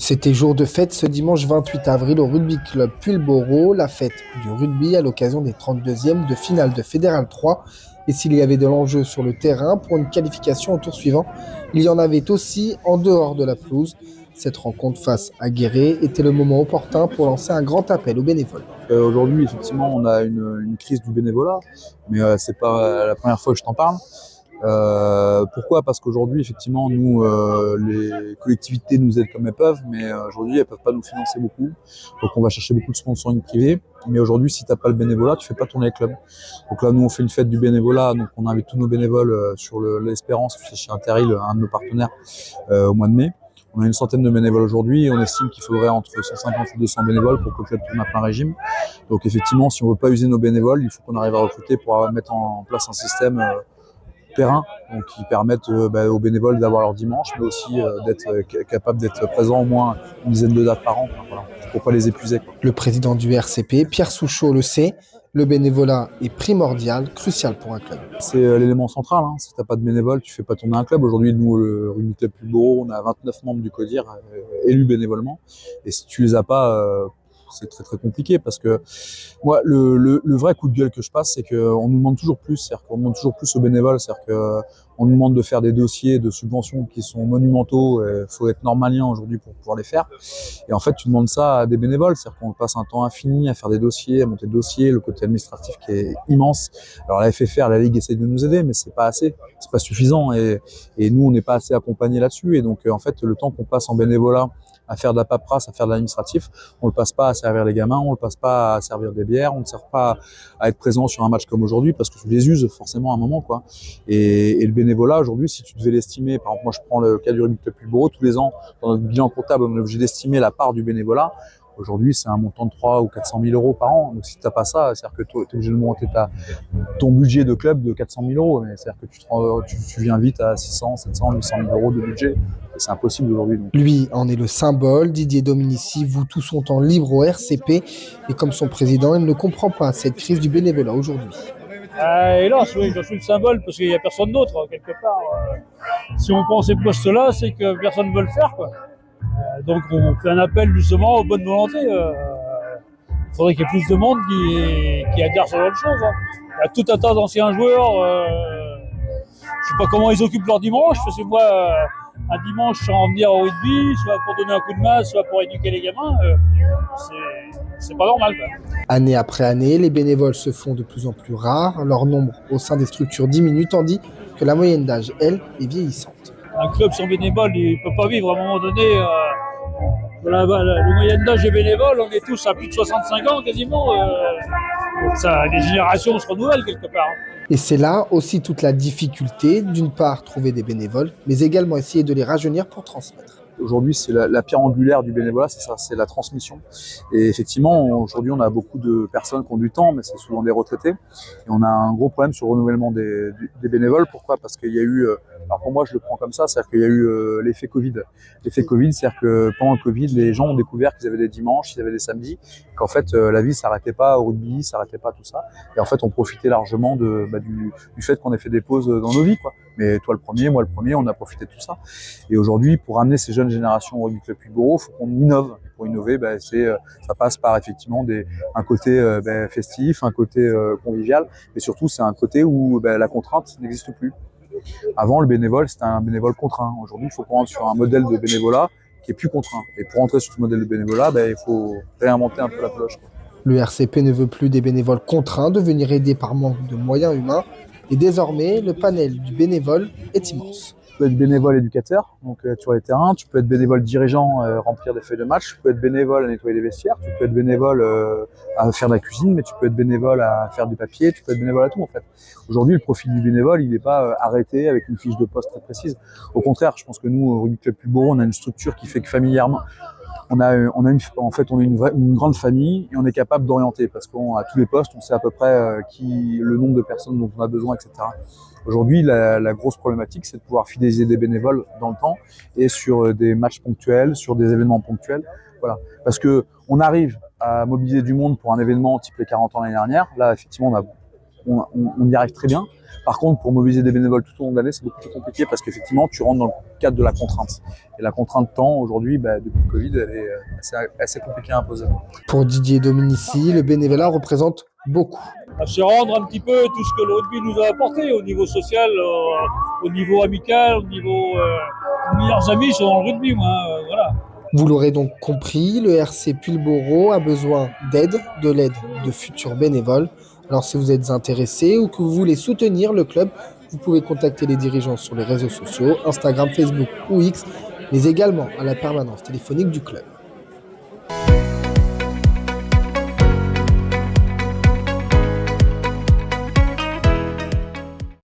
C'était jour de fête ce dimanche 28 avril au Rugby Club Pulboro, la fête du rugby à l'occasion des 32e de finale de Fédéral 3. Et s'il y avait de l'enjeu sur le terrain pour une qualification au tour suivant, il y en avait aussi en dehors de la pelouse. Cette rencontre face à Guéret était le moment opportun pour lancer un grand appel aux bénévoles. Aujourd'hui, effectivement, on a une crise du bénévolat, mais c'est pas la première fois que je t'en parle. Pourquoi? Parce qu'aujourd'hui, effectivement, nous, les collectivités nous aident comme elles peuvent, mais aujourd'hui, elles peuvent pas nous financer beaucoup. Donc, on va chercher beaucoup de sponsoring privé. Mais aujourd'hui, si t'as pas le bénévolat, tu fais pas tourner les clubs. Donc là, nous, on fait une fête du bénévolat. Donc, on invite tous nos bénévoles sur l'Espérance, chez Interil, un de nos partenaires, au mois de mai. On a une centaine de bénévoles aujourd'hui et on estime qu'il faudrait entre 150 et 200 bénévoles pour que le club tourne à plein régime. Donc effectivement, si on veut pas user nos bénévoles, il faut qu'on arrive à recruter pour mettre en place un système périn, donc qui permette aux bénévoles d'avoir leur dimanche, mais aussi d'être capable d'être présent au moins une dizaine de dates par an. Voilà, pour pas les épuiser. Le président du RCP, Pierre Souchot, le sait, le bénévolat est primordial, crucial pour un club. C'est l'élément central. Si tu n'as pas de bénévoles, tu ne fais pas tourner un club. Aujourd'hui, nous, le Rugby Club Pulboro, on a 29 membres du CODIR élus bénévolement. Et si tu les as pas, c'est très très compliqué parce que moi, le vrai coup de gueule que je passe, c'est qu'on nous demande toujours plus. C'est-à-dire qu'on demande toujours plus aux bénévoles. C'est-à-dire qu'on nous demande de faire des dossiers de subventions qui sont monumentaux. Il faut être normalien aujourd'hui pour pouvoir les faire. Et en fait, tu demandes ça à des bénévoles. C'est-à-dire qu'on passe un temps infini à faire des dossiers, à monter des dossiers, le côté administratif qui est immense. Alors la FFR, la Ligue essaie de nous aider, mais c'est pas assez, c'est pas suffisant. Et nous, on n'est pas assez accompagnés là-dessus. Et donc, en fait, le temps qu'on passe en bénévolat à faire de la paperasse, à faire de l'administratif, on le passe pas à servir les gamins, on le passe pas à servir des bières, on ne sert pas à être présent sur un match comme aujourd'hui parce que tu les uses forcément à un moment, quoi. Et le bénévolat aujourd'hui, si tu devais l'estimer, par exemple, moi je prends le cas du Rugby Club Pulboro, tous les ans dans notre bilan comptable, on est obligé d'estimer la part du bénévolat. Aujourd'hui, c'est un montant de 300 ou 400 000 euros par an. Donc, si tu n'as pas ça, c'est-à-dire que tu es obligé de monter ton budget de club de 400 000 euros. C'est-à-dire que tu viens vite à 600, 700, 800 000 euros de budget. Et c'est impossible aujourd'hui. Lui en est le symbole. Didier Dominici voue tout son temps libre au RCP. Et comme son président, il ne comprend pas cette crise du bénévolat aujourd'hui. Hélas, oui, je suis le symbole parce qu'il n'y a personne d'autre, quelque part. Si on prend ces postes-là, c'est que personne ne veut le faire, quoi. Donc on fait un appel justement aux bonnes volontés. Il faudrait qu'il y ait plus de monde qui adhère sur autre chose. Il y a tout un tas d'anciens joueurs. Je sais pas comment ils occupent leur dimanche, parce que moi, un dimanche, sans venir au rugby, soit pour donner un coup de main, soit pour éduquer les gamins, c'est pas normal, quoi. Année après année, les bénévoles se font de plus en plus rares. Leur nombre au sein des structures diminue, tandis que la moyenne d'âge, elle, est vieillissante. Un club sans bénévoles, il ne peut pas vivre. À un moment donné, le moyenne d'âge des bénévoles, on est tous à plus de 65 ans quasiment. Les générations se renouvellent quelque part. Et c'est là aussi toute la difficulté, d'une part trouver des bénévoles, mais également essayer de les rajeunir pour transmettre. Aujourd'hui, c'est la pierre angulaire du bénévolat, c'est ça, c'est la transmission. Et effectivement, aujourd'hui, on a beaucoup de personnes qui ont du temps, mais c'est souvent des retraités. Et on a un gros problème sur le renouvellement des bénévoles. Pourquoi? Parce qu'il y a eu, alors pour moi, je le prends comme ça, c'est-à-dire qu'il y a eu l'effet Covid. L'effet Covid, c'est-à-dire que pendant le Covid, les gens ont découvert qu'ils avaient des dimanches, qu'ils avaient des samedis, qu'en fait, la vie s'arrêtait pas au rugby, s'arrêtait pas tout ça. Et en fait, on profitait largement du fait qu'on ait fait des pauses dans nos vies, quoi. Mais toi le premier, moi le premier, on a profité de tout ça. Et aujourd'hui, pour amener ces jeunes générations au Rugby Club Pulboro, il faut qu'on innove. Pour innover, ça passe par effectivement un côté festif, un côté convivial, mais surtout c'est un côté où la contrainte n'existe plus. Avant, le bénévole, c'était un bénévole contraint. Aujourd'hui, il faut prendre sur un modèle de bénévolat qui est plus contraint. Et pour entrer sur ce modèle de bénévolat, il faut réinventer un peu la cloche. Le RCP ne veut plus des bénévoles contraints de venir aider par manque de moyens humains. Et désormais, le panel du bénévole est immense. Tu peux être bénévole éducateur, donc sur les terrains, tu peux être bénévole dirigeant, remplir des feuilles de match, tu peux être bénévole à nettoyer les vestiaires, tu peux être bénévole à faire de la cuisine, mais tu peux être bénévole à faire du papier, tu peux être bénévole à tout en fait. Aujourd'hui, le profil du bénévole, il n'est pas arrêté avec une fiche de poste très précise. Au contraire, je pense que nous, au Rugby Club Pulboro, on a une structure qui fait que familièrement, on a une grande famille et on est capable d'orienter parce qu'à tous les postes, on sait à peu près le nombre de personnes dont on a besoin, etc. Aujourd'hui, la grosse problématique, c'est de pouvoir fidéliser des bénévoles dans le temps et sur des matchs ponctuels, sur des événements ponctuels. Voilà. Parce que on arrive à mobiliser du monde pour un événement type les 40 ans l'année dernière. Là, effectivement, on y arrive très bien. Par contre, pour mobiliser des bénévoles tout au long de l'année, c'est beaucoup plus compliqué parce qu'effectivement, tu rentres dans le cadre de la contrainte. Et la contrainte temps, aujourd'hui, depuis le Covid, elle est assez compliquée à imposer. Pour Didier Dominici, le bénévolat représente beaucoup. C'est rendre un petit peu tout ce que le rugby nous a apporté au niveau social, au niveau amical, au niveau... mes meilleurs amis sont dans le rugby, moi, voilà. Vous l'aurez donc compris, le RC Pulboro a besoin d'aide, de l'aide de futurs bénévoles. Alors si vous êtes intéressé ou que vous voulez soutenir le club, vous pouvez contacter les dirigeants sur les réseaux sociaux, Instagram, Facebook ou X, mais également à la permanence téléphonique du club.